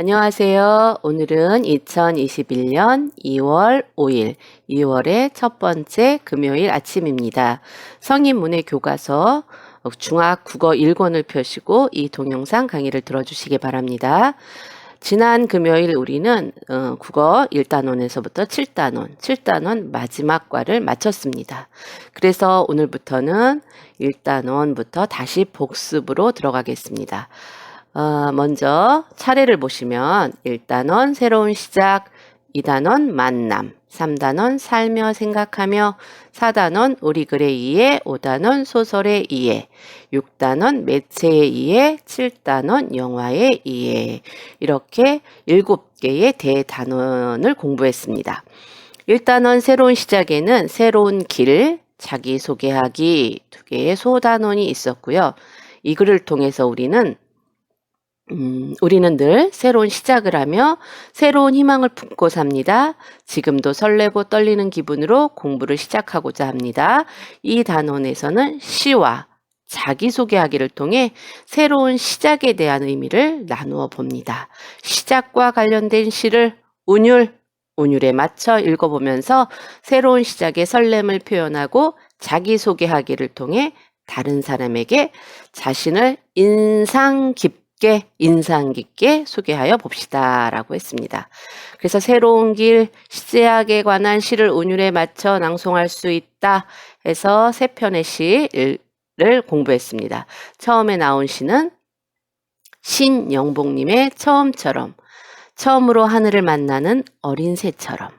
안녕하세요. 오늘은 2021년 2월 5일, 2월의 첫 번째 금요일 아침입니다. 성인문예 교과서 중학 국어 1권을 펴시고 이 동영상 강의를 들어주시기 바랍니다. 지난 금요일 우리는 국어 1단원에서부터 7단원, 7단원 마지막 과를 마쳤습니다. 그래서 오늘부터는 1단원부터 다시 복습으로 들어가겠습니다. 먼저 차례를 보시면 1단원 새로운 시작, 2단원 만남, 3단원 살며 생각하며, 4단원 우리 글의 이해, 5단원 소설의 이해, 6단원 매체의 이해, 7단원 영화의 이해, 이렇게 7개의 대단원을 공부했습니다. 1단원 새로운 시작에는 새로운 길, 자기소개하기 2개의 소단원이 있었고요. 이 글을 통해서 우리는 늘 새로운 시작을 하며 새로운 희망을 품고 삽니다. 지금도 설레고 떨리는 기분으로 공부를 시작하고자 합니다. 이 단원에서는 시와 자기소개하기를 통해 새로운 시작에 대한 의미를 나누어 봅니다. 시작과 관련된 시를 운율에 맞춰 읽어보면서 새로운 시작의 설렘을 표현하고 자기소개하기를 통해 다른 사람에게 자신을 인상 깊게 소개하여 봅시다 라고 했습니다. 그래서 새로운 길, 시작에 관한 시를 운율에 맞춰 낭송할 수 있다 해서 3편의 시를 공부했습니다. 처음에 나온 시는 신영복님의 처음으로 하늘을 만나는 어린 새처럼,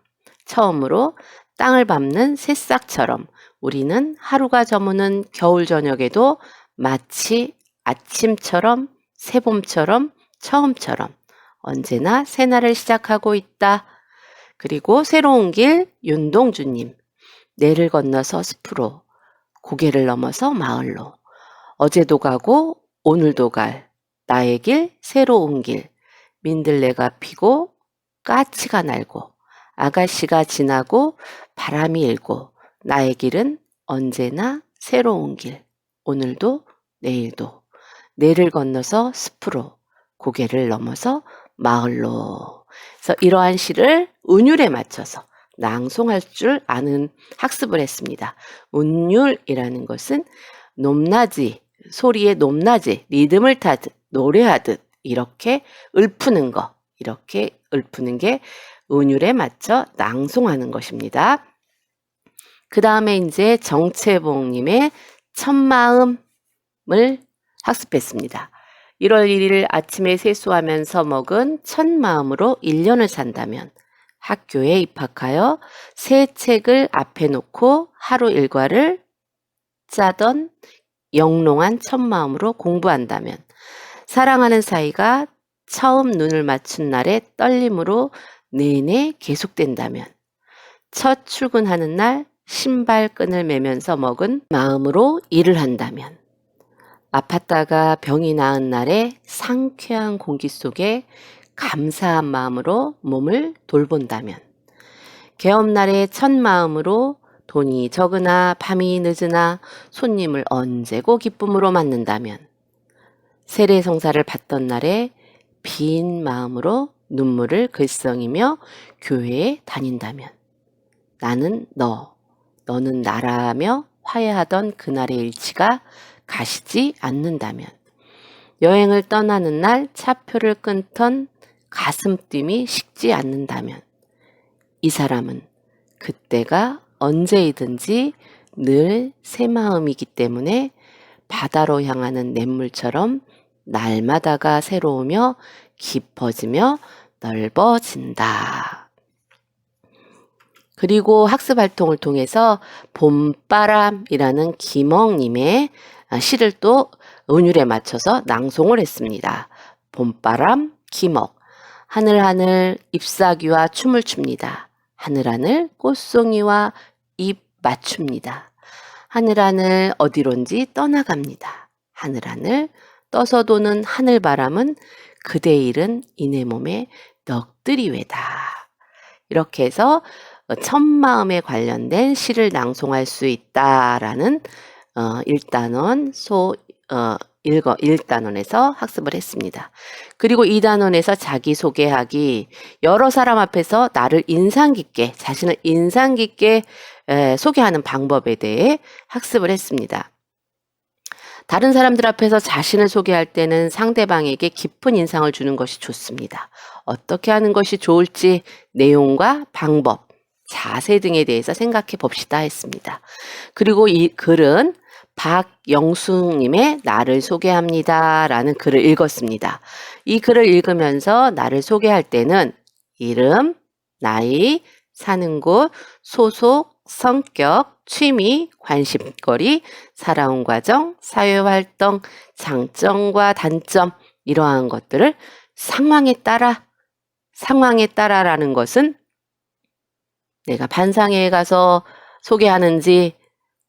처음으로 땅을 밟는 새싹처럼 우리는 하루가 저무는 겨울 저녁에도 마치 아침처럼 새봄처럼 처음처럼 언제나 새날을 시작하고 있다. 그리고 새로운 길 윤동주님, 내를 건너서 숲으로, 고개를 넘어서 마을로, 어제도 가고 오늘도 갈 나의 길 새로운 길, 민들레가 피고 까치가 날고 아가씨가 지나고 바람이 일고 나의 길은 언제나 새로운 길, 오늘도 내일도, 내를 건너서 숲으로, 고개를 넘어서 마을로. 그래서 이러한 시를 운율에 맞춰서 낭송할 줄 아는 학습을 했습니다. 운율이라는 것은 높낮이, 소리의 높낮이, 리듬을 타듯, 노래하듯 이렇게 읊는 게 운율에 맞춰 낭송하는 것입니다. 그 다음에 이제 정채봉님의 첫마음을 학습했습니다. 1월 1일 아침에 세수하면서 먹은 첫 마음으로 1년을 산다면, 학교에 입학하여 새 책을 앞에 놓고 하루 일과를 짜던 영롱한 첫 마음으로 공부한다면, 사랑하는 사이가 처음 눈을 맞춘 날의 떨림으로 내내 계속된다면, 첫 출근하는 날 신발끈을 매면서 먹은 마음으로 일을 한다면, 아팠다가 병이 나은 날의 상쾌한 공기 속에 감사한 마음으로 몸을 돌본다면, 개업날의 첫 마음으로 돈이 적으나 밤이 늦으나 손님을 언제고 기쁨으로 맞는다면, 세례성사를 받던 날에 빈 마음으로 눈물을 글썽이며 교회에 다닌다면, 나는 너는 나라며 화해하던 그날의 일치가 가시지 않는다면, 여행을 떠나는 날 차표를 끊던 가슴 뛰이 식지 않는다면, 이 사람은 그때가 언제이든지 늘 새 마음이기 때문에 바다로 향하는 냇물처럼 날마다가 새로우며 깊어지며 넓어진다. 그리고 학습 활동을 통해서 봄바람이라는 김억님의 시를 또 운율에 맞춰서 낭송을 했습니다. 봄바람 김억, 하늘하늘 잎사귀와 춤을 춥니다. 하늘하늘 꽃송이와 입 맞춥니다. 하늘하늘 어디론지 떠나갑니다. 하늘하늘 떠서 도는 하늘바람은 그대 일은 이내 몸에 넋들이 외다. 이렇게 해서 첫 마음에 관련된 시를 낭송할 수 있다라는 1단원 1단원에서 학습을 했습니다. 그리고 2단원에서 자기소개하기, 여러 사람 앞에서 나를 자신을 인상 깊게 소개하는 방법에 대해 학습을 했습니다. 다른 사람들 앞에서 자신을 소개할 때는 상대방에게 깊은 인상을 주는 것이 좋습니다. 어떻게 하는 것이 좋을지 내용과 방법, 자세 등에 대해서 생각해 봅시다 했습니다. 그리고 이 글은 박영숙님의 나를 소개합니다 라는 글을 읽었습니다. 이 글을 읽으면서 나를 소개할 때는 이름, 나이, 사는 곳, 소속, 성격, 취미, 관심거리, 살아온 과정, 사회활동, 장점과 단점, 이러한 것들을 상황에 따라라는 것은 내가 반상회에 가서 소개하는지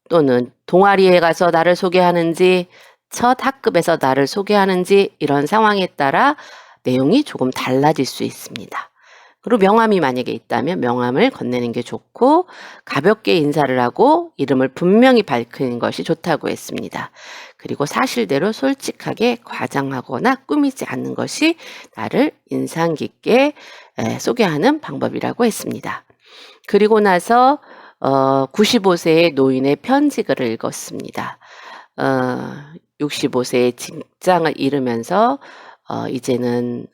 또는 동아리에 가서 나를 소개하는지 첫 학급에서 나를 소개하는지 이런 상황에 따라 내용이 조금 달라질 수 있습니다. 그리고 명함이 만약에 있다면 명함을 건네는 게 좋고 가볍게 인사를 하고 이름을 분명히 밝히는 것이 좋다고 했습니다. 그리고 사실대로 솔직하게 과장하거나 꾸미지 않는 것이 나를 인상 깊게 소개하는 방법이라고 했습니다. 그리고 나서 95세의 노인의 편지글을 읽었습니다. 65세의 직장을 잃으면서 이제는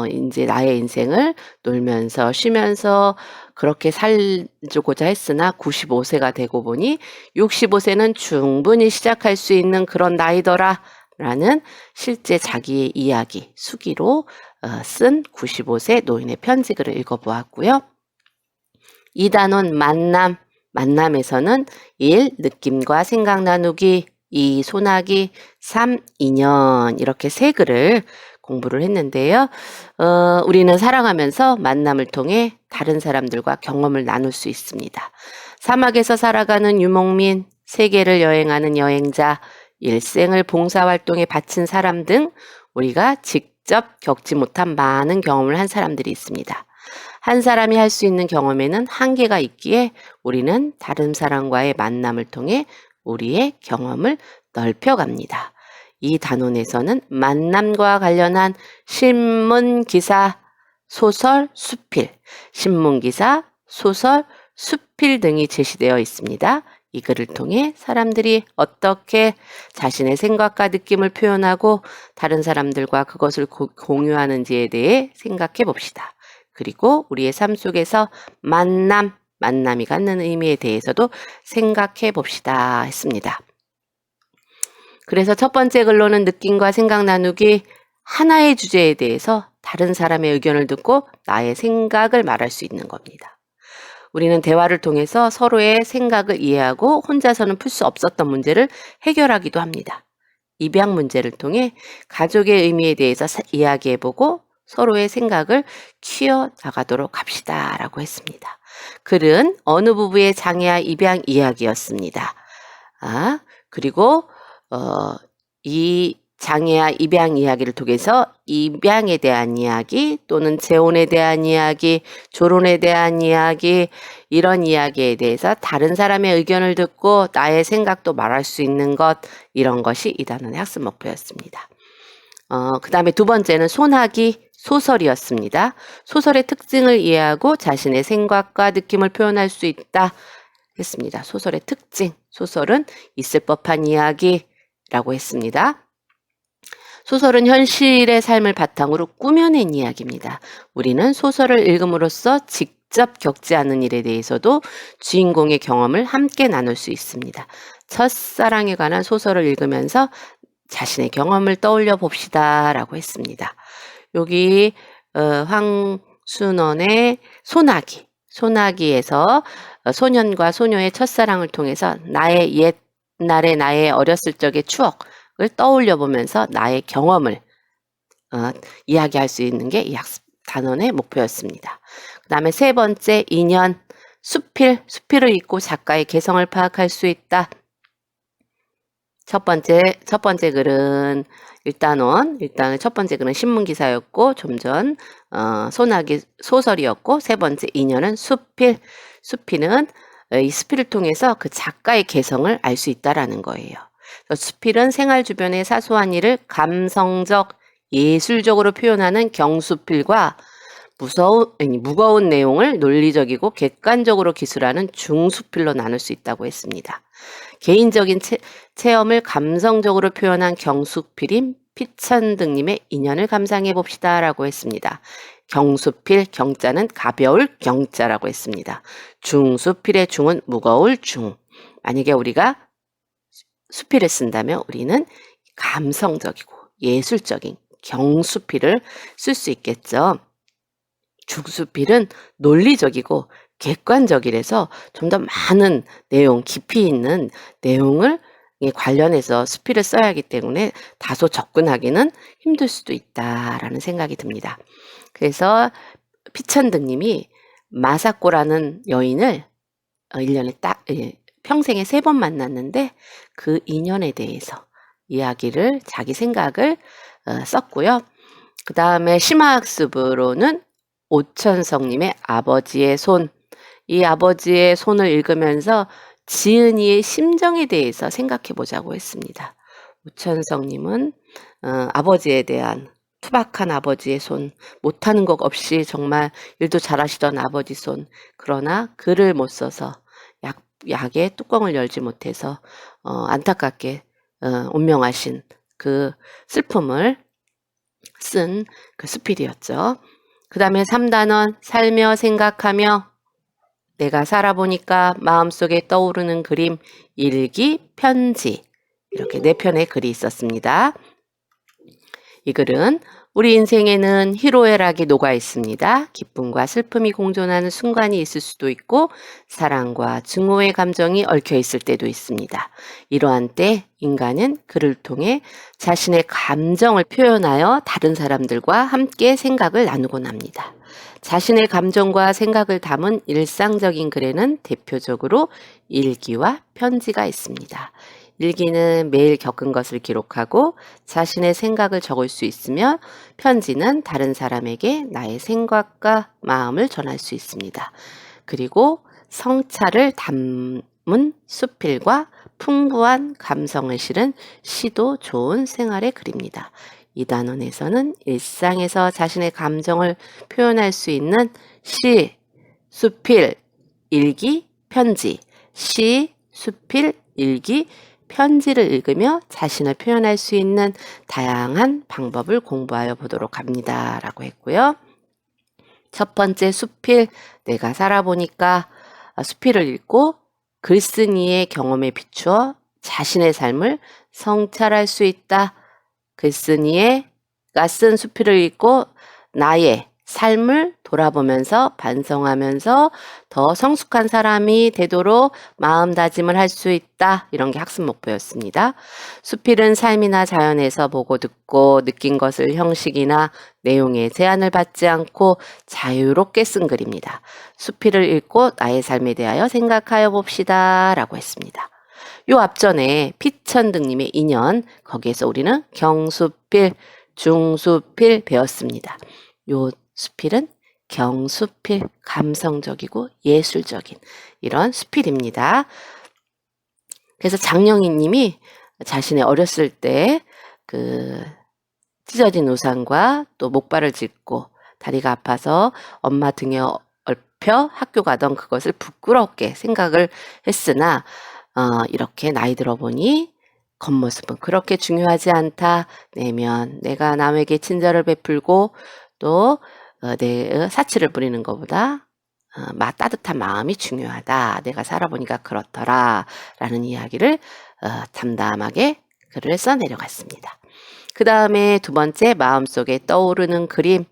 이제 나의 인생을 놀면서 쉬면서 그렇게 살고자 했으나 95세가 되고 보니 65세는 충분히 시작할 수 있는 그런 나이더라 라는 실제 자기의 이야기, 수기로 쓴 95세 노인의 편지글을 읽어보았고요. 2단원 만남에서는 1. 느낌과 생각 나누기, 2. 소나기, 3. 인연 이렇게 세 글을 공부를 했는데요. 우리는 살아가면서 만남을 통해 다른 사람들과 경험을 나눌 수 있습니다. 사막에서 살아가는 유목민, 세계를 여행하는 여행자, 일생을 봉사활동에 바친 사람 등 우리가 직접 겪지 못한 많은 경험을 한 사람들이 있습니다. 한 사람이 할 수 있는 경험에는 한계가 있기에 우리는 다른 사람과의 만남을 통해 우리의 경험을 넓혀갑니다. 이 단원에서는 만남과 관련한 신문기사, 소설, 수필, 신문기사, 소설, 수필 등이 제시되어 있습니다. 이 글을 통해 사람들이 어떻게 자신의 생각과 느낌을 표현하고 다른 사람들과 그것을 공유하는지에 대해 생각해 봅시다. 그리고 우리의 삶 속에서 만남이 갖는 의미에 대해서도 생각해 봅시다 했습니다. 그래서 첫 번째 글로는 느낌과 생각 나누기, 하나의 주제에 대해서 다른 사람의 의견을 듣고 나의 생각을 말할 수 있는 겁니다. 우리는 대화를 통해서 서로의 생각을 이해하고 혼자서는 풀 수 없었던 문제를 해결하기도 합니다. 입양 문제를 통해 가족의 의미에 대해서 이야기해보고 서로의 생각을 키워나가도록 합시다 라고 했습니다. 글은 어느 부부의 장애아 입양 이야기였습니다. 그리고 이 장애아 입양 이야기를 통해서 입양에 대한 이야기 또는 재혼에 대한 이야기, 조론에 대한 이야기, 이런 이야기에 대해서 다른 사람의 의견을 듣고 나의 생각도 말할 수 있는 것, 이런 것이 이 단원의 학습 목표였습니다. 그 다음에 두 번째는 소나기, 소설이었습니다. 소설의 특징을 이해하고 자신의 생각과 느낌을 표현할 수 있다 했습니다. 소설의 특징, 소설은 있을 법한 이야기라고 했습니다. 소설은 현실의 삶을 바탕으로 꾸며낸 이야기입니다. 우리는 소설을 읽음으로써 직접 겪지 않은 일에 대해서도 주인공의 경험을 함께 나눌 수 있습니다. 첫사랑에 관한 소설을 읽으면서 자신의 경험을 떠올려 봅시다 라고 했습니다. 여기 황순원의 소나기에서 소년과 소녀의 첫사랑을 통해서 옛날의 나의 어렸을 적의 추억을 떠올려 보면서 나의 경험을 이야기할 수 있는 게 이 학습 단원의 목표였습니다. 그 다음에 세 번째, 인연, 수필을 읽고 작가의 개성을 파악할 수 있다. 첫 번째 글은 일단 첫 번째 글은 신문기사였고, 좀 전, 소나기 소설이었고, 세 번째 인연은 수필은 이 수필을 통해서 그 작가의 개성을 알 수 있다라는 거예요. 수필은 생활 주변의 사소한 일을 감성적, 예술적으로 표현하는 경수필과 무거운 내용을 논리적이고 객관적으로 기술하는 중수필로 나눌 수 있다고 했습니다. 개인적인 체험을 감성적으로 표현한 경수필인 피천등님의 인연을 감상해 봅시다 라고 했습니다. 경수필, 경자는 가벼울 경자라고 했습니다. 중수필의 중은 무거울 중. 만약에 우리가 수필을 쓴다면 우리는 감성적이고 예술적인 경수필을 쓸 수 있겠죠. 중수필은 논리적이고 객관적이라서 좀 더 많은 내용, 깊이 있는 내용을 관련해서 수필을 써야 하기 때문에 다소 접근하기는 힘들 수도 있다라는 생각이 듭니다. 그래서 피천등님이 마사코라는 여인을 1년에 딱 평생에 3번 만났는데 그 인연에 대해서 이야기를 자기 생각을 썼고요. 그 다음에 심화학습으로는 오천성님의 아버지의 손, 이 아버지의 손을 읽으면서 지은이의 심정에 대해서 생각해 보자고 했습니다. 오천성님은 아버지에 대한 투박한 아버지의 손, 못하는 것 없이 정말 일도 잘하시던 아버지 손, 그러나 글을 못 써서 약의 뚜껑을 열지 못해서 안타깝게 운명하신 그 슬픔을 쓴 그 수필이었죠. 그 다음에 3단원 살며 생각하며 내가 살아보니까 마음속에 떠오르는 그림, 일기, 편지 이렇게 4편의 글이 있었습니다. 이 글은 우리 인생에는 희로애락이 녹아 있습니다. 기쁨과 슬픔이 공존하는 순간이 있을 수도 있고 사랑과 증오의 감정이 얽혀 있을 때도 있습니다. 이러한 때 인간은 글을 통해 자신의 감정을 표현하여 다른 사람들과 함께 생각을 나누곤 합니다. 자신의 감정과 생각을 담은 일상적인 글에는 대표적으로 일기와 편지가 있습니다. 일기는 매일 겪은 것을 기록하고 자신의 생각을 적을 수 있으며 편지는 다른 사람에게 나의 생각과 마음을 전할 수 있습니다. 그리고 성찰을 담은 수필과 풍부한 감성을 실은 시도 좋은 생활의 글입니다. 이 단원에서는 일상에서 자신의 감정을 표현할 수 있는 시, 수필, 일기, 편지, 시, 수필, 일기, 편지를 읽으며 자신을 표현할 수 있는 다양한 방법을 공부하여 보도록 합니다. 라고 했고요. 첫 번째 수필, 내가 살아보니까 수필을 읽고 글쓴이의 경험에 비추어 자신의 삶을 성찰할 수 있다. 글쓴이가 쓴 수필을 읽고 나의 삶을 돌아보면서 반성하면서 더 성숙한 사람이 되도록 마음다짐을 할 수 있다. 이런 게 학습 목표였습니다. 수필은 삶이나 자연에서 보고 듣고 느낀 것을 형식이나 내용에 제한을 받지 않고 자유롭게 쓴 글입니다. 수필을 읽고 나의 삶에 대하여 생각하여 봅시다. 라고 했습니다. 요 앞전에 피천등님의 인연, 거기에서 우리는 경수필, 중수필 배웠습니다. 요 수필은 경수필, 감성적이고 예술적인 이런 수필입니다. 그래서 장영희 님이 자신의 어렸을 때 그 찢어진 우산과 또 목발을 짚고 다리가 아파서 엄마 등에 얽혀 학교 가던 그것을 부끄럽게 생각을 했으나 이렇게 나이 들어보니 겉모습은 그렇게 중요하지 않다. 내면 내가 남에게 친절을 베풀고 또 내 사치를 부리는 것보다 따뜻한 마음이 중요하다. 내가 살아보니까 그렇더라. 라는 이야기를 담담하게 글을 써내려갔습니다. 그 다음에 두 번째, 마음속에 떠오르는 그림.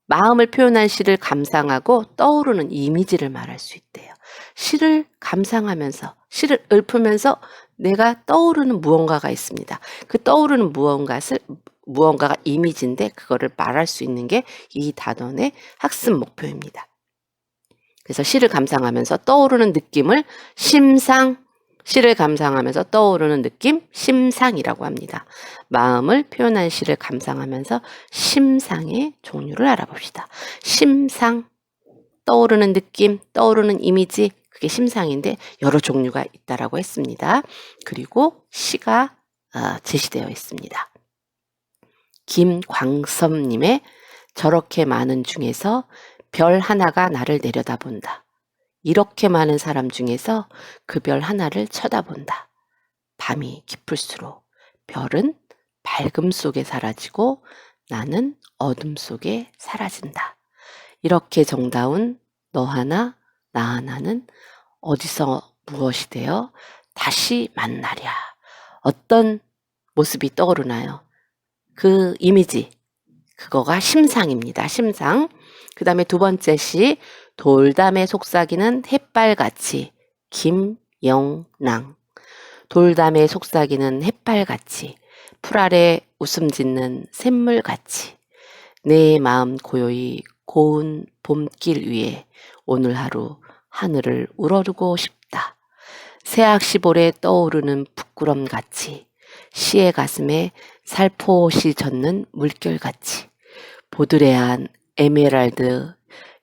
마음을 표현한 시를 감상하고 떠오르는 이미지를 말할 수 있대요. 시를 감상하면서, 시를 읊으면서 내가 떠오르는 무언가가 있습니다. 그 떠오르는 무언가가 이미지인데 그거를 말할 수 있는 게 이 단원의 학습 목표입니다. 그래서 시를 감상하면서 떠오르는 느낌을 시를 감상하면서 떠오르는 느낌, 심상이라고 합니다. 마음을 표현한 시를 감상하면서 심상의 종류를 알아봅시다. 심상, 떠오르는 느낌, 떠오르는 이미지, 그게 심상인데 여러 종류가 있다라고 했습니다. 그리고 시가 제시되어 있습니다. 김광섭님의 저렇게 많은 중에서 별 하나가 나를 내려다본다. 이렇게 많은 사람 중에서 그 별 하나를 쳐다본다. 밤이 깊을수록 별은 밝음 속에 사라지고 나는 어둠 속에 사라진다. 이렇게 정다운 너 하나 나 하나는 어디서 무엇이 되어 다시 만나랴. 어떤 모습이 떠오르나요? 그 이미지, 그거가 심상입니다. 심상. 그 다음에 두 번째 시 돌담에 속삭이는 햇발같이 김영랑. 돌담에 속삭이는 햇발같이 풀 아래 웃음 짓는 샘물같이 내 마음 고요히 고운 봄길 위에 오늘 하루 하늘을 우러르고 싶다. 새학시볼에 떠오르는 부끄럼같이 시의 가슴에 살포시 젖는 물결같이 보드레한 에메랄드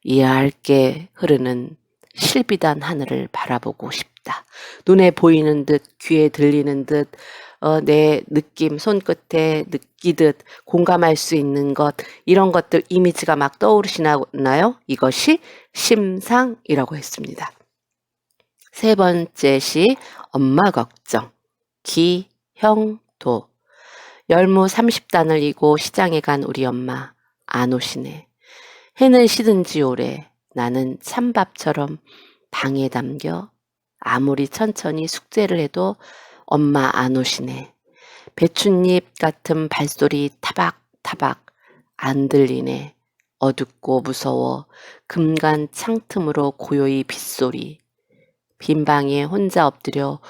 얇게 흐르는 실비단 하늘을 바라보고 싶다. 눈에 보이는 듯 귀에 들리는 듯 내 느낌 손끝에 느끼듯 공감할 수 있는 것 이런 것들 이미지가 막 떠오르시나요? 이것이 심상이라고 했습니다. 세 번째 시 엄마 걱정 기형도 열무 30단을 이고 시장에 간 우리 엄마 안 오시네. 해는 시든 지 오래 나는 찬밥처럼 방에 담겨 아무리 천천히 숙제를 해도 엄마 안 오시네. 배춧잎 같은 발소리 타박타박 안 들리네. 어둡고 무서워 금간 창틈으로 고요히 빗소리. 빈 방에 혼자 엎드려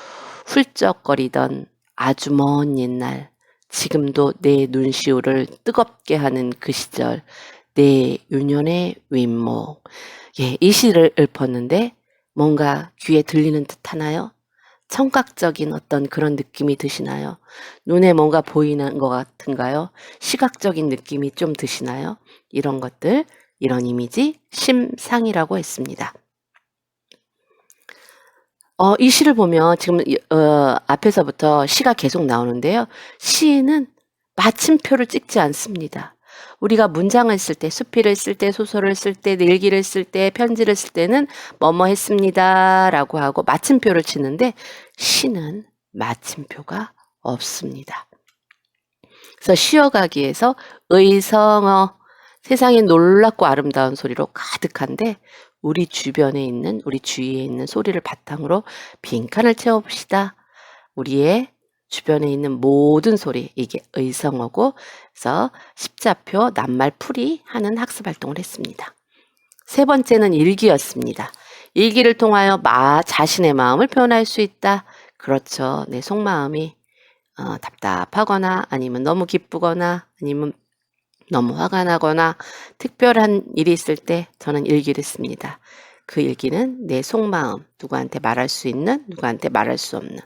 훌쩍거리던 아주 먼 옛날 지금도 내 눈시울을 뜨겁게 하는 그 시절 내 유년의 윗목. 예, 이 시를 읊었는데 뭔가 귀에 들리는 듯 하나요? 청각적인 어떤 그런 느낌이 드시나요? 눈에 뭔가 보이는 것 같은가요? 시각적인 느낌이 좀 드시나요? 이런 것들, 이런 이미지 심상이라고 했습니다. 이 시를 보면 지금 앞에서부터 시가 계속 나오는데요. 시는 마침표를 찍지 않습니다. 우리가 문장을 쓸 때, 수필을 쓸 때, 소설을 쓸 때, 일기를 쓸 때, 편지를 쓸 때는 뭐뭐 했습니다 라고 하고 마침표를 치는데 시는 마침표가 없습니다. 그래서 쉬어가기에서 의성어 세상에 놀랍고 아름다운 소리로 가득한데 우리 주변에 있는 우리 주위에 있는 소리를 바탕으로 빈칸을 채워봅시다. 우리의 주변에 있는 모든 소리 이게 의성어고 그래서 십자표 낱말풀이 하는 학습활동을 했습니다. 세 번째는 일기였습니다. 일기를 통하여 자신의 마음을 표현할 수 있다. 그렇죠. 내 속마음이 답답하거나 아니면 너무 기쁘거나 아니면 너무 화가 나거나 특별한 일이 있을 때 저는 일기를 씁니다. 그 일기는 내 속마음, 누구한테 말할 수 있는, 누구한테 말할 수 없는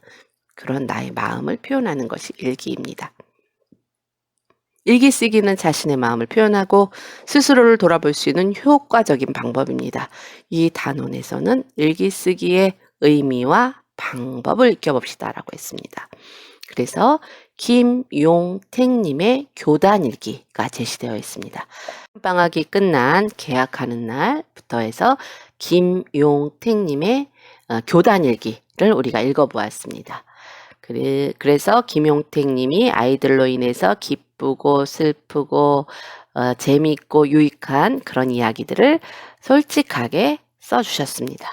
그런 나의 마음을 표현하는 것이 일기입니다. 일기 쓰기는 자신의 마음을 표현하고 스스로를 돌아볼 수 있는 효과적인 방법입니다. 이 단원에서는 일기 쓰기의 의미와 방법을 익혀봅시다 라고 했습니다. 그래서 김용택님의 교단일기가 제시되어 있습니다. 방학이 끝난 개학하는 날부터 해서 김용택님의 교단일기를 우리가 읽어보았습니다. 그래서 김용택님이 아이들로 인해서 기쁘고 슬프고 재미있고 유익한 그런 이야기들을 솔직하게 써주셨습니다.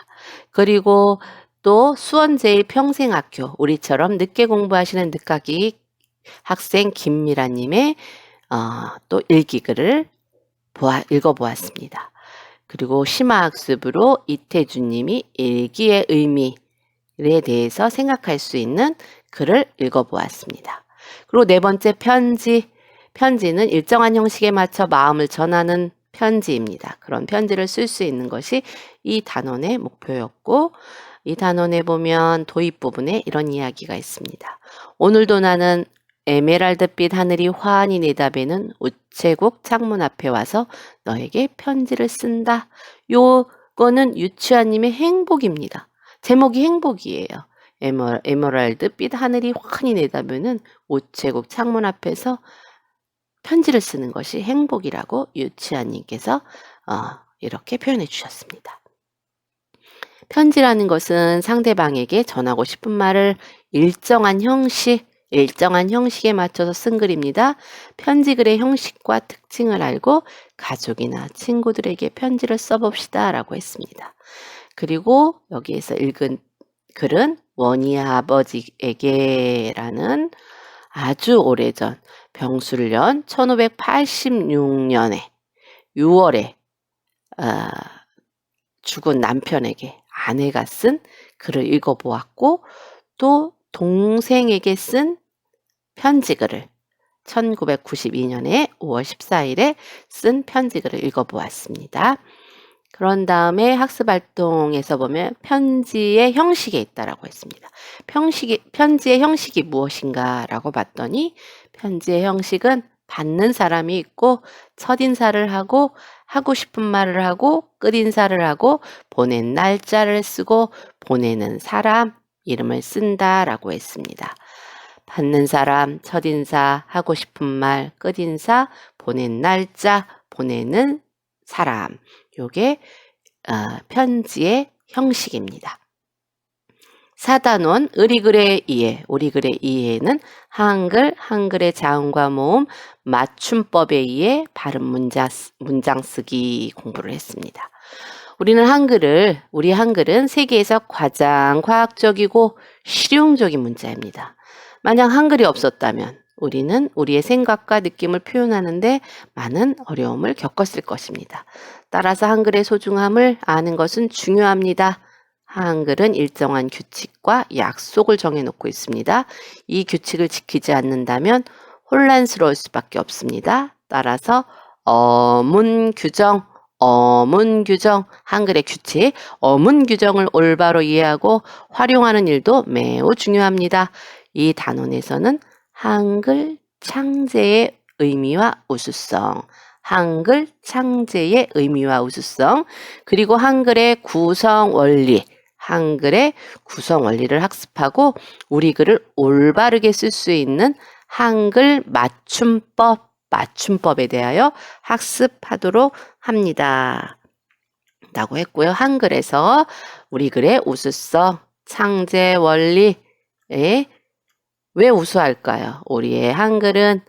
그리고 또 수원제일 평생학교 우리처럼 늦게 공부하시는 늦가기 학생 김미라님의 또 일기글을 읽어보았습니다. 그리고 심화학습으로 이태준님이 일기의 의미에 대해서 생각할 수 있는 글을 읽어보았습니다. 그리고 네 번째 편지는 일정한 형식에 맞춰 마음을 전하는 편지입니다. 그런 편지를 쓸 수 있는 것이 이 단원의 목표였고 이 단원에 보면 도입 부분에 이런 이야기가 있습니다. 오늘도 나는 에메랄드빛 하늘이 환히 내다보는 우체국 창문 앞에 와서 너에게 편지를 쓴다. 요 거는 유치아님의 행복입니다. 제목이 행복이에요. 에메랄드빛 하늘이 환히 내다보는 우체국 창문 앞에서 편지를 쓰는 것이 행복이라고 유치아님께서 이렇게 표현해 주셨습니다. 편지라는 것은 상대방에게 전하고 싶은 말을 일정한 형식에 맞춰서 쓴 글입니다. 편지글의 형식과 특징을 알고 가족이나 친구들에게 편지를 써봅시다 라고 했습니다. 그리고 여기에서 읽은 글은 원희 아버지에게 라는 아주 오래전 병술년 1586년에 6월에 죽은 남편에게 아내가 쓴 글을 읽어보았고 또 동생에게 쓴 편지글을 1992년에 5월 14일에 쓴 편지글을 읽어보았습니다. 그런 다음에 학습활동에서 보면 편지의 형식에 있다라고 했습니다. 편지의 형식이 무엇인가 라고 봤더니 편지의 형식은 받는 사람이 있고 첫인사를 하고 하고 싶은 말을 하고 끝인사를 하고 보낸 날짜를 쓰고 보내는 사람 이름을 쓴다라고 했습니다. 받는 사람, 첫인사, 하고 싶은 말, 끝인사, 보낸 날짜, 보내는 사람. 요게 편지의 형식입니다. 4단원 의리글의 이해, 우리글의 이해는 한글의 자음과 모음, 맞춤법에 의해 바른 문장 쓰기 공부를 했습니다. 우리 한글은 세계에서 가장 과학적이고 실용적인 문자입니다. 만약 한글이 없었다면 우리는 우리의 생각과 느낌을 표현하는데 많은 어려움을 겪었을 것입니다. 따라서 한글의 소중함을 아는 것은 중요합니다. 한글은 일정한 규칙과 약속을 정해놓고 있습니다. 이 규칙을 지키지 않는다면 혼란스러울 수밖에 없습니다. 따라서 어문 규정, 한글의 규칙, 어문 규정을 올바로 이해하고 활용하는 일도 매우 중요합니다. 이 단원에서는 한글 창제의 의미와 우수성, 그리고 한글의 구성 원리를 학습하고 우리 글을 올바르게 쓸 수 있는 한글 맞춤법에 대하여 학습하도록 합니다. 라고 했고요. 한글에서 우리 글의 우수성, 창제 원리에 왜 우수할까요? 우리의 한글은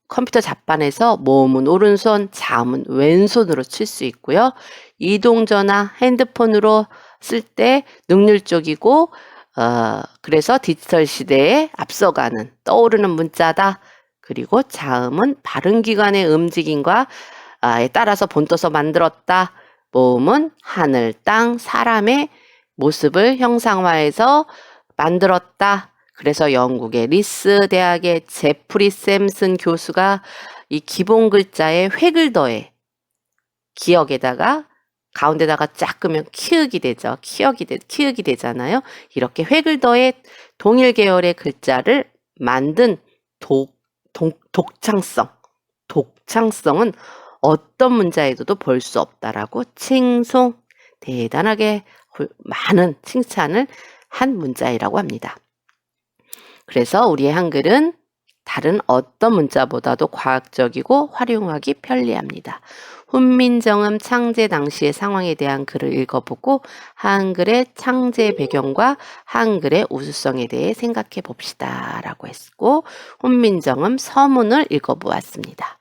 컴퓨터 잡반에서 모음은 오른손, 자음은 왼손으로 칠 수 있고요. 이동전화, 핸드폰으로 쓸 때 능률적이고 그래서 디지털 시대에 앞서가는 떠오르는 문자다. 그리고 자음은 발음기관의 움직임과 에 따라서 본떠서 만들었다. 모음은 하늘, 땅, 사람의 모습을 형상화해서 만들었다. 그래서 영국의 리스 대학의 제프리 샘슨 교수가 이 기본 글자에 획을 더해 기역에다가 가운데다가 쫙 끄면 키읔이 되죠. 키읔이 되잖아요. 이렇게 획을 더해 동일 계열의 글자를 만든 독창성은 어떤 문자에서도 볼 수 없다라고 대단하게 많은 칭찬을 한 문자이라고 합니다. 그래서 우리의 한글은 다른 어떤 문자보다도 과학적이고 활용하기 편리합니다. 훈민정음 창제 당시의 상황에 대한 글을 읽어보고 한글의 창제 배경과 한글의 우수성에 대해 생각해 봅시다 라고 했고 훈민정음 서문을 읽어보았습니다.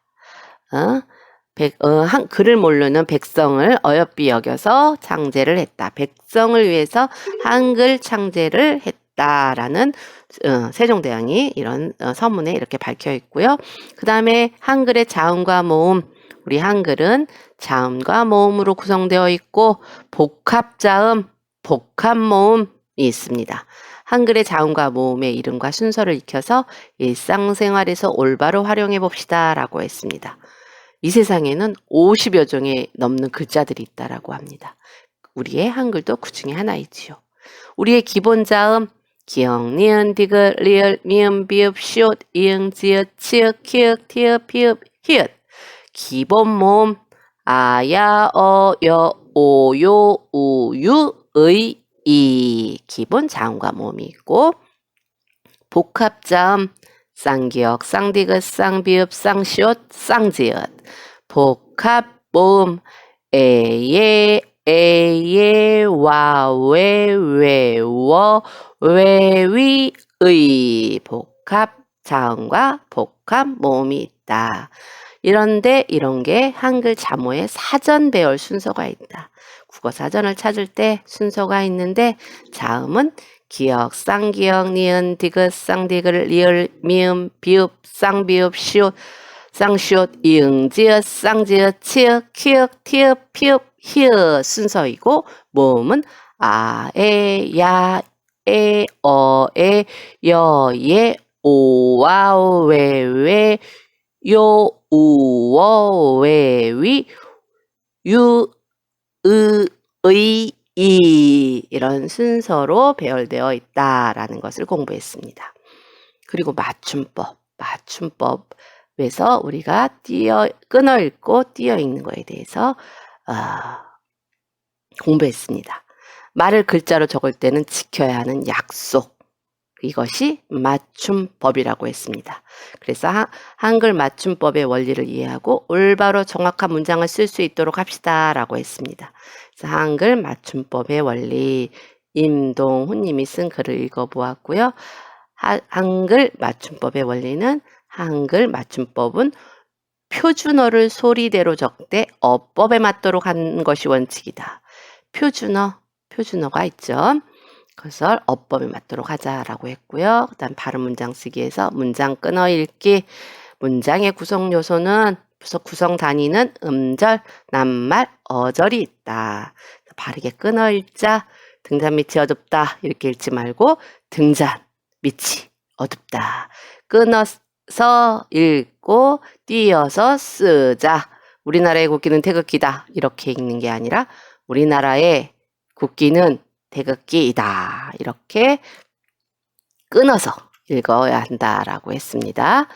글을 모르는 백성을 어여삐 여겨서 창제를 했다. 백성을 위해서 한글 창제를 했다라는 세종대왕이 이런 서문에 이렇게 밝혀 있고요. 그 다음에 한글의 자음과 모음, 우리 한글은 자음과 모음으로 구성되어 있고 복합자음, 복합모음이 있습니다. 한글의 자음과 모음의 이름과 순서를 익혀서 일상생활에서 올바로 활용해 봅시다 라고 했습니다. 이 세상에는 50여 종의 넘는 글자들이 있다라고 합니다. 우리의 한글도 그 중에 하나이지요. 우리의 기본 자음, 기역, 니은, 디귿, 리을, 미음, 비읍, 시옷, 이응, 지읒, 치읒, 키읔, 티읒, 피읒, 히읗. 기본 모음, 아, 야, 어, 여, 오요, 우유, 의, 이. 기본 자음과 모음이 있고, 복합자음, 쌍기역, 쌍디귿, 쌍비읍, 쌍시옷, 쌍지읒. 복합 모음, 에예, 에예, 와외, 외워, 외위, 의. 복합 자음과 복합 모음이 있다. 이런데 이런 게 한글 자모에 사전 배열 순서가 있다. 국어 사전을 찾을 때 순서가 있는데 자음은 기역, 쌍기역, 니은, 디귿, 쌍디귿, 리을, 미음, 비읍, 쌍비읍, 시옷, 쌍시옷, 이응, 지읒, 쌍지읒, 치읒, 키읔, 티읒, 피읒, 히읗 순서이고 모음은 아, 에, 야, 에, 어, 에, 여, 예, 오, 와, 왜, 왜, 요, 우, 워, 왜, 위, 유, 으, 의, 이 이런 순서로 배열되어 있다라는 것을 공부했습니다. 그리고 맞춤법에서 우리가 끊어 읽고 띄어 읽는 거에 대해서 공부했습니다. 말을 글자로 적을 때는 지켜야 하는 약속, 이것이 맞춤법이라고 했습니다. 그래서 한글 맞춤법의 원리를 이해하고 올바로 정확한 문장을 쓸 수 있도록 합시다 라고 했습니다. 그래서 한글 맞춤법의 원리, 임동훈 님이 쓴 글을 읽어보았고요. 한글 맞춤법의 원리는 한글 맞춤법은 표준어를 소리대로 적되 어법에 맞도록 하는 것이 원칙이다. 표준어가 있죠. 그것을 어법에 맞도록 하자라고 했고요. 그 다음 바른 문장 쓰기에서 문장 끊어 읽기, 문장의 구성 요소는 구성 단위는 음절, 낱말, 어절이 있다. 바르게 끊어 읽자. 등잔 밑이 어둡다 이렇게 읽지 말고 등잔 밑이 어둡다. 끊어서 읽고 띄어서 쓰자. 우리나라의 국기는 태극기다 이렇게 읽는 게 아니라 우리나라의 국기는 태극기이다. 이렇게 끊어서 읽어야 한다라고 했습니다.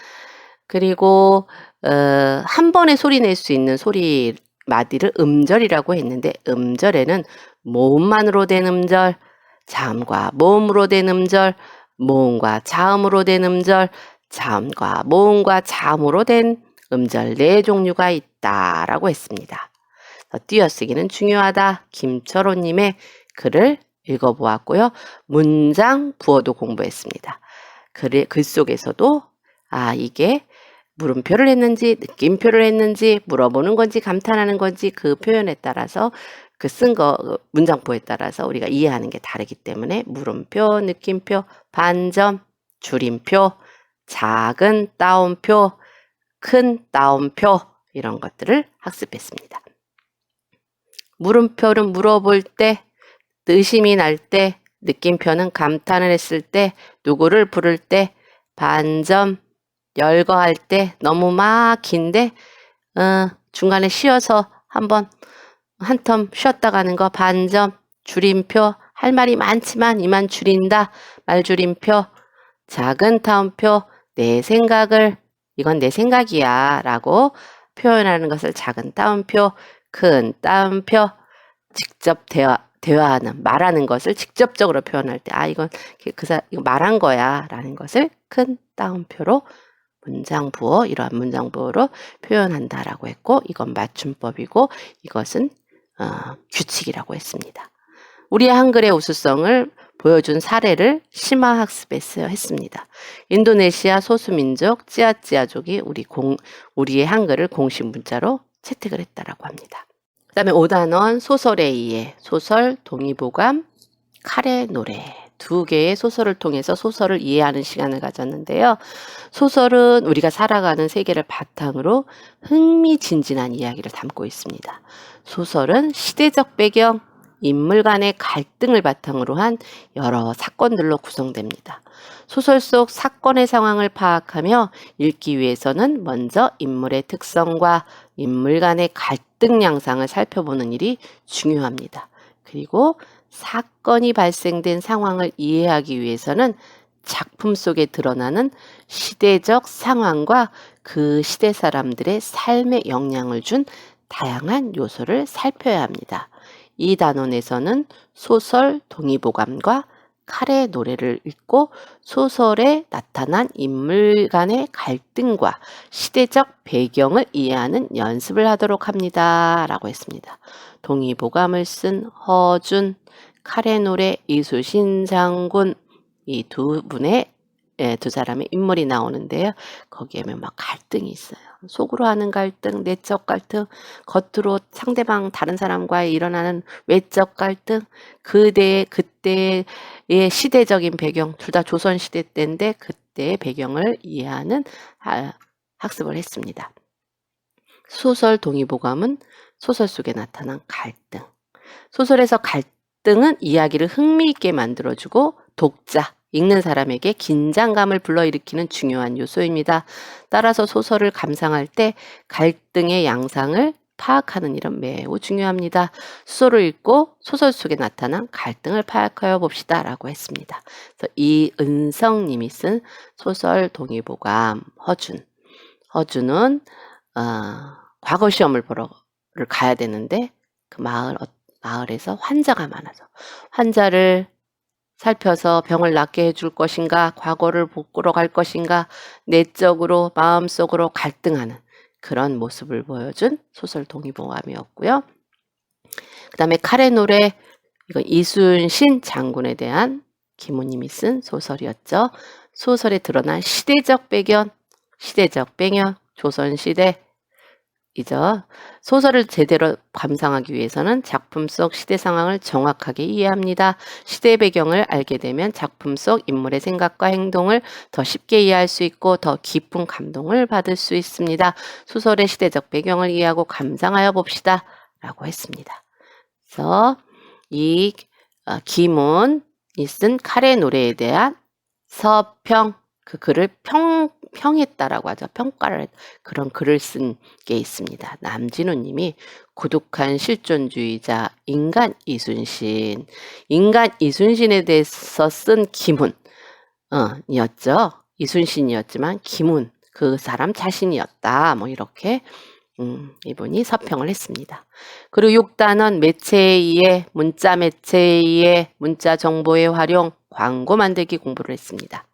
그리고 한 번에 소리 낼 수 있는 소리 마디를 음절이라고 했는데 음절에는 모음만으로 된 음절, 자음과 모음으로 된 음절, 모음과 자음으로 된 음절, 자음과 모음과 자음으로 된 음절 4종류가 있다라고 했습니다. 띄어쓰기는 중요하다. 김철호님의 글을 읽어보았고요. 문장 부어도 공부했습니다. 글 속에서도 이게 물음표를 했는지 느낌표를 했는지 물어보는 건지 감탄하는 건지 그 표현에 따라서 그 쓴 거 문장부에 따라서 우리가 이해하는 게 다르기 때문에 물음표, 느낌표, 반점, 줄임표, 작은 따옴표, 큰 따옴표 이런 것들을 학습했습니다. 물음표는 물어볼 때, 의심이 날 때, 느낌표는 감탄을 했을 때, 누구를 부를 때, 반점, 열거할 때, 너무 막 긴데 중간에 쉬어서 한번 한 텀 쉬었다 가는 거 반점, 줄임표, 할 말이 많지만 이만 줄인다, 말줄임표, 작은 따옴표, 내 생각을, 이건 내 생각이야 라고 표현하는 것을 작은 따옴표, 큰 따옴표, 직접 대화하는, 말하는 것을 직접적으로 표현할 때, 이건 이거 말한 거야 라는 것을 큰 따옴표로 문장부어, 이러한 문장부어로 표현한다라고 했고, 이건 맞춤법이고, 이것은 규칙이라고 했습니다. 우리의 한글의 우수성을 보여준 사례를 심화학습에서 했습니다. 인도네시아 소수민족 찌아찌아족이 우리의 한글을 공식 문자로 채택을 했다라고 합니다. 그 다음에 5단원 소설에 의해 소설, 동의보감, 칼의 노래 2개의 소설을 통해서 소설을 이해하는 시간을 가졌는데요. 소설은 우리가 살아가는 세계를 바탕으로 흥미진진한 이야기를 담고 있습니다. 소설은 시대적 배경, 인물 간의 갈등을 바탕으로 한 여러 사건들로 구성됩니다. 소설 속 사건의 상황을 파악하며 읽기 위해서는 먼저 인물의 특성과 인물 간의 갈등 양상을 살펴보는 일이 중요합니다. 그리고 사건이 발생된 상황을 이해하기 위해서는 작품 속에 드러나는 시대적 상황과 그 시대 사람들의 삶에 영향을 준 다양한 요소를 살펴야 합니다. 이 단원에서는 소설 동의보감과 칼의 노래를 읽고 소설에 나타난 인물 간의 갈등과 시대적 배경을 이해하는 연습을 하도록 합니다. 라고 했습니다. 동의보감을 쓴 허준, 칼의 노래 이수신 장군, 이 두 사람의 인물이 나오는데요. 거기에 막 갈등이 있어요. 속으로 하는 갈등, 내적 갈등, 겉으로 상대방 다른 사람과 일어나는 외적 갈등, 그때의 시대적인 배경, 둘 다 조선시대 때인데 그때의 배경을 이해하는 학습을 했습니다. 소설 동의보감은 소설 속에 나타난 갈등. 소설에서 갈등은 이야기를 흥미있게 만들어주고 독자, 읽는 사람에게 긴장감을 불러일으키는 중요한 요소입니다. 따라서 소설을 감상할 때 갈등의 양상을 파악하는 일은 매우 중요합니다. 소설을 읽고 소설 속에 나타난 갈등을 파악하여 봅시다. 라고 했습니다. 그래서 이은성님이 쓴 소설 동의보감 허준은 과거 시험을 보러 가야 되는데 그 마을에서 환자가 많아서 환자를 살펴서 병을 낫게 해줄 것인가, 과거를 보러 갈 것인가, 내적으로 마음속으로 갈등하는 그런 모습을 보여준 소설 동의보감이었고요. 그 다음에 칼의 노래, 이건 이순신 장군에 대한 김우님이 쓴 소설이었죠. 소설에 드러난 시대적 배경, 조선시대, 소설을 제대로 감상하기 위해서는 작품 속 시대 상황을 정확하게 이해합니다. 시대 배경을 알게 되면 작품 속 인물의 생각과 행동을 더 쉽게 이해할 수 있고 더 깊은 감동을 받을 수 있습니다. 소설의 시대적 배경을 이해하고 감상하여 봅시다. 라고 했습니다. 그래서 이 김훈이 쓴 칼의 노래에 대한 서평, 그 글을 평했다라고 하죠. 평가를 그런 글을 쓴 게 있습니다. 남진우님이 고독한 실존주의자 인간 이순신에 대해서 쓴 김훈이었죠. 이순신이었지만 김훈 그 사람 자신이었다. 뭐 이렇게 이분이 서평을 했습니다. 그리고 6단원 매체에 의해 문자 매체에 의해 문자 정보의 활용, 광고 만들기 공부를 했습니다.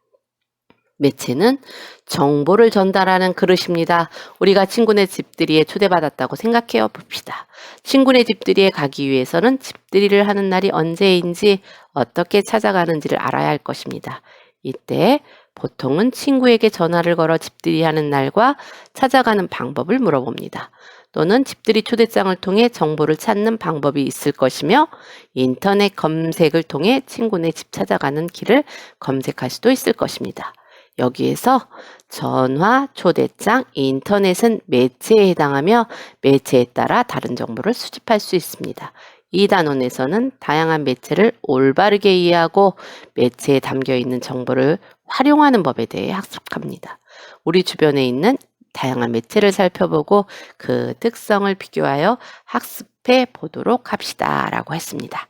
매체는 정보를 전달하는 그릇입니다. 우리가 친구네 집들이에 초대받았다고 생각해 봅시다. 친구네 집들이에 가기 위해서는 집들이를 하는 날이 언제인지 어떻게 찾아가는지를 알아야 할 것입니다. 이때 보통은 친구에게 전화를 걸어 집들이 하는 날과 찾아가는 방법을 물어봅니다. 또는 집들이 초대장을 통해 정보를 찾는 방법이 있을 것이며 인터넷 검색을 통해 친구네 집 찾아가는 길을 검색할 수도 있을 것입니다. 여기에서 전화, 초대장, 인터넷은 매체에 해당하며 매체에 따라 다른 정보를 수집할 수 있습니다. 이 단원에서는 다양한 매체를 올바르게 이해하고 매체에 담겨있는 정보를 활용하는 법에 대해 학습합니다. 우리 주변에 있는 다양한 매체를 살펴보고 그 특성을 비교하여 학습해 보도록 합시다. 라고 했습니다.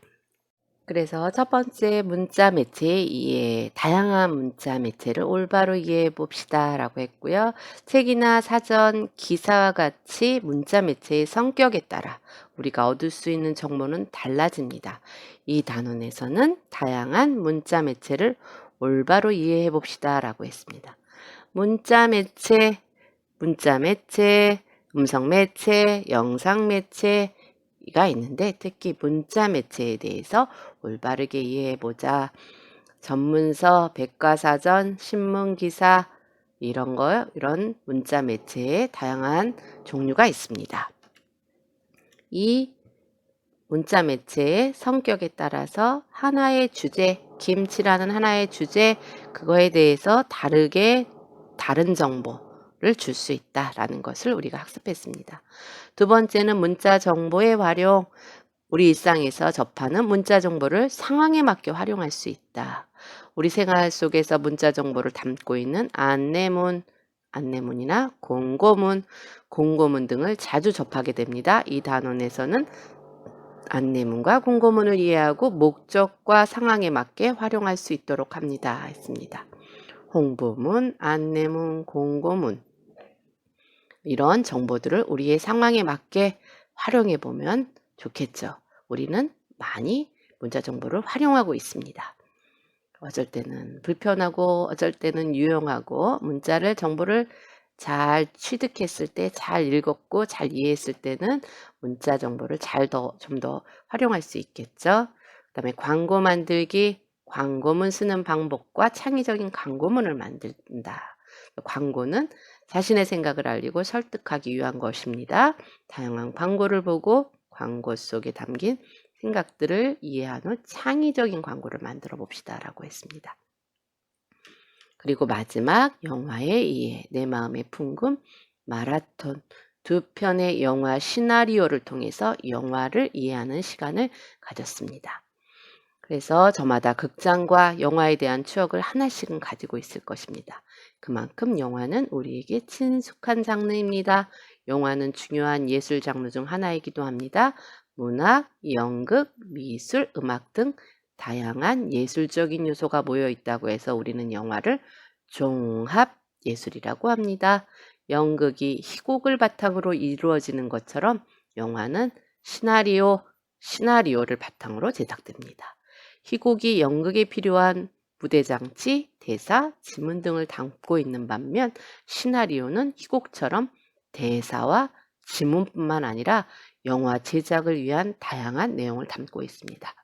그래서 첫 번째 문자 매체의 이해, 다양한 문자 매체를 올바로 이해해 봅시다 라고 했고요. 책이나 사전, 기사와 같이 문자 매체의 성격에 따라 우리가 얻을 수 있는 정보는 달라집니다. 이 단원에서는 다양한 문자 매체를 올바로 이해해 봅시다 라고 했습니다. 문자 매체, 음성 매체, 영상 매체, 가 있는데 특히 문자 매체에 대해서 올바르게 이해해보자. 전문서, 백과사전, 신문기사 이런 문자 매체의 다양한 종류가 있습니다. 이 문자 매체의 성격에 따라서 하나의 주제, 김치라는 하나의 주제, 그거에 대해서 다른 정보를 줄 수 있다라는 것을 우리가 학습했습니다. 두 번째는 문자 정보의 활용. 우리 일상에서 접하는 문자 정보를 상황에 맞게 활용할 수 있다. 우리 생활 속에서 문자 정보를 담고 있는 안내문이나 공고문 등을 자주 접하게 됩니다. 이 단원에서는 안내문과 공고문을 이해하고 목적과 상황에 맞게 활용할 수 있도록 합니다. 했습니다. 홍보문, 안내문, 공고문 이런 정보들을 우리의 상황에 맞게 활용해 보면 좋겠죠. 우리는 많이 문자 정보를 활용하고 있습니다. 어쩔 때는 불편하고 어쩔 때는 유용하고 문자를 정보를 잘 취득했을 때, 잘 읽었고 잘 이해했을 때는 문자 정보를 좀 더 활용할 수 있겠죠. 그다음에 광고 만들기, 광고문 쓰는 방법과 창의적인 광고문을 만든다. 광고는 자신의 생각을 알리고 설득하기 위한 것입니다. 다양한 광고를 보고 광고 속에 담긴 생각들을 이해한 후 창의적인 광고를 만들어 봅시다라고 했습니다. 그리고 마지막 영화의 이해, 내 마음의 풍금, 마라톤 두 편의 영화 시나리오를 통해서 영화를 이해하는 시간을 가졌습니다. 그래서 저마다 극장과 영화에 대한 추억을 하나씩은 가지고 있을 것입니다. 그만큼 영화는 우리에게 친숙한 장르입니다. 영화는 중요한 예술 장르 중 하나이기도 합니다. 문학, 연극, 미술, 음악 등 다양한 예술적인 요소가 모여 있다고 해서 우리는 영화를 종합 예술이라고 합니다. 연극이 희곡을 바탕으로 이루어지는 것처럼 영화는 시나리오를 바탕으로 제작됩니다. 희곡이 연극에 필요한 무대장치, 대사, 지문 등을 담고 있는 반면 시나리오는 희곡처럼 대사와 지문뿐만 아니라 영화 제작을 위한 다양한 내용을 담고 있습니다.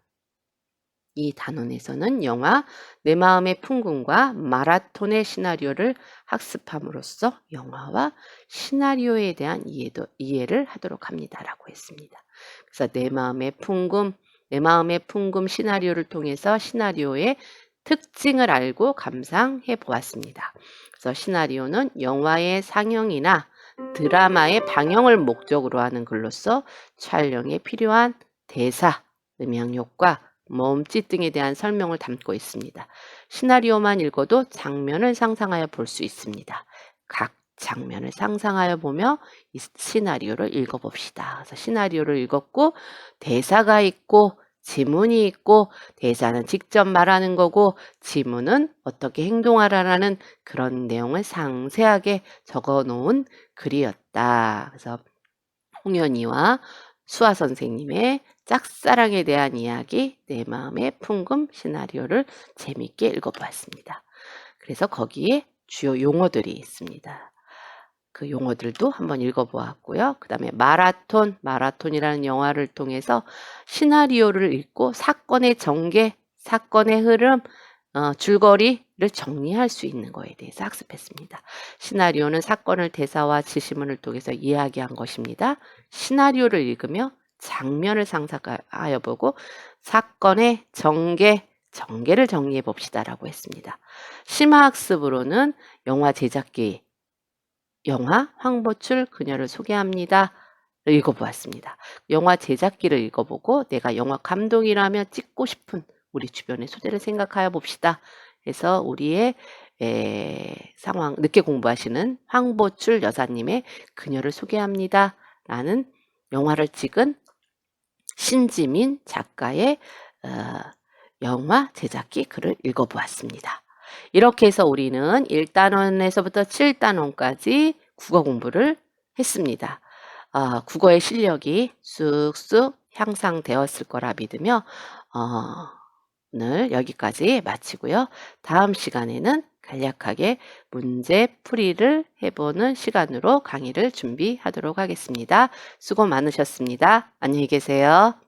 이 단원에서는 영화 내 마음의 풍금과 마라톤의 시나리오를 학습함으로써 영화와 시나리오에 대한 이해를 하도록 합니다라고 했습니다. 그래서 내 마음의 풍금 시나리오를 통해서 시나리오의 특징을 알고 감상해 보았습니다. 그래서 시나리오는 영화의 상영이나 드라마의 방영을 목적으로 하는 글로서 촬영에 필요한 대사, 음향 효과, 몸짓 등에 대한 설명을 담고 있습니다. 시나리오만 읽어도 장면을 상상하여 볼 수 있습니다. 각 장면을 상상하여 보며 이 시나리오를 읽어봅시다. 그래서 시나리오를 읽었고 대사가 있고 지문이 있고 대사는 직접 말하는 거고 지문은 어떻게 행동하라는 그런 내용을 상세하게 적어 놓은 글이었다. 그래서 홍현이와 수아 선생님의 짝사랑에 대한 이야기, 내 마음의 풍금 시나리오를 재미있게 읽어보았습니다. 그래서 거기에 주요 용어들이 있습니다. 그 용어들도 한번 읽어보았고요. 그 다음에 마라톤이라는 영화를 통해서 시나리오를 읽고 사건의 전개, 사건의 흐름, 줄거리를 정리할 수 있는 거에 대해서 학습했습니다. 시나리오는 사건을 대사와 지시문을 통해서 이야기한 것입니다. 시나리오를 읽으며 장면을 상상하여 보고 사건의 전개를 정리해 봅시다라고 했습니다. 심화학습으로는 영화 제작기, 영화 황보출 그녀를 소개합니다. 읽어보았습니다. 영화 제작기를 읽어보고 내가 영화 감독이라면 찍고 싶은 우리 주변의 소재를 생각하여 봅시다. 해서 우리의 상황, 늦게 공부하시는 황보출 여사님의 그녀를 소개합니다. 라는 영화를 찍은 신지민 작가의 영화 제작기 글을 읽어보았습니다. 이렇게 해서 우리는 1단원에서부터 7단원까지 국어 공부를 했습니다. 국어의 실력이 쑥쑥 향상되었을 거라 믿으며 오늘 여기까지 마치고요. 다음 시간에는 간략하게 문제 풀이를 해보는 시간으로 강의를 준비하도록 하겠습니다. 수고 많으셨습니다. 안녕히 계세요.